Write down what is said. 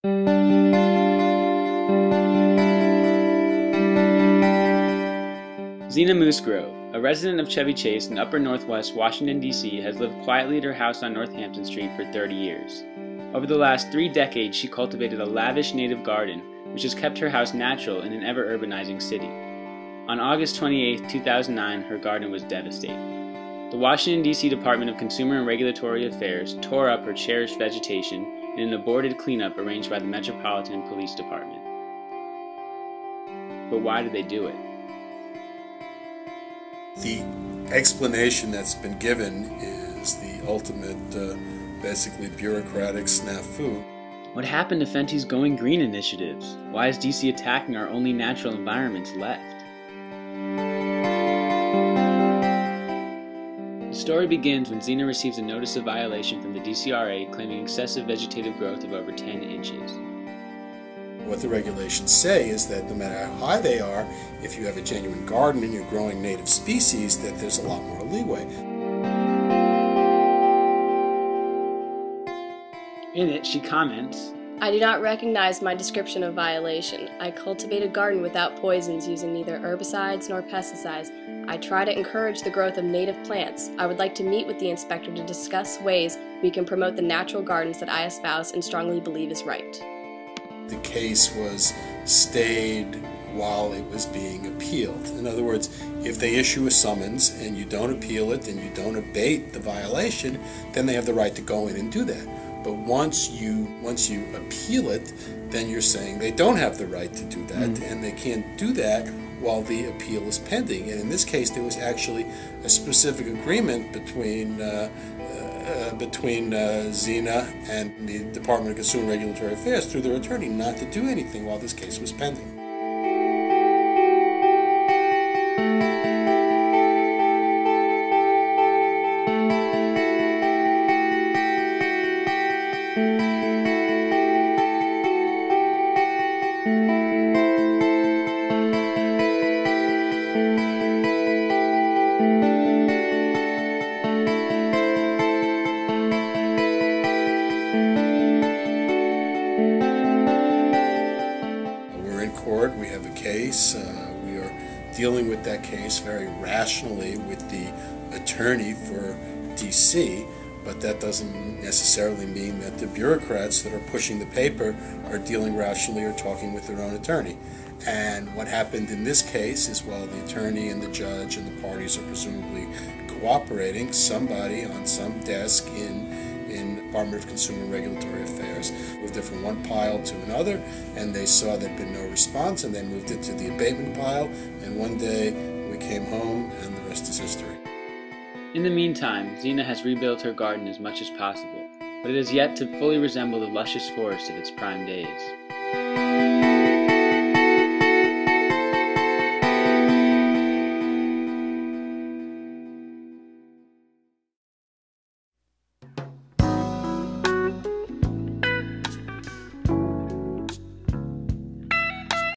Zena Moosegrove, a resident of Chevy Chase in upper northwest Washington, D.C., has lived quietly at her house on Northampton Street for 30 years. Over the last 3 decades, she cultivated a lavish native garden, which has kept her house natural in an ever-urbanizing city. On August 28, 2009, her garden was devastated. The Washington, D.C. Department of Consumer and Regulatory Affairs tore up her cherished vegetation in an aborted cleanup arranged by the Metropolitan Police Department. But why did they do it? The explanation that's been given is the ultimate, basically bureaucratic snafu. What happened to Fenty's Going Green initiatives? Why is DC attacking our only natural environments left? The story begins when Zena receives a notice of violation from the DCRA claiming excessive vegetative growth of over 10 inches. What the regulations say is that no matter how high they are, if you have a genuine garden and you're growing native species, that there's a lot more leeway. In it, she comments, "I do not recognize my description of violation. I cultivate a garden without poisons using neither herbicides nor pesticides. I try to encourage the growth of native plants. I would like to meet with the inspector to discuss ways we can promote the natural gardens that I espouse and strongly believe is right." The case was stayed while it was being appealed. In other words, if they issue a summons and you don't appeal it and you don't abate the violation, then they have the right to go in and do that. But once you appeal it, then you're saying they don't have the right to do that, and they can't do that while the appeal is pending. And in this case, there was actually a specific agreement between Zena and the Department of Consumer and Regulatory Affairs through their attorney not to do anything while this case was pending. We have a case. We are dealing with that case very rationally with the attorney for DC, but that doesn't necessarily mean that the bureaucrats that are pushing the paper are dealing rationally or talking with their own attorney. And what happened in this case is while the attorney and the judge and the parties are presumably cooperating, somebody on some desk in Department of Consumer and Regulatory Affairs moved it from one pile to another, and they saw there'd been no response, and they moved it to the abatement pile, and one day we came home, and the rest is history. In the meantime, Zena has rebuilt her garden as much as possible, but it has yet to fully resemble the luscious forest of its prime days.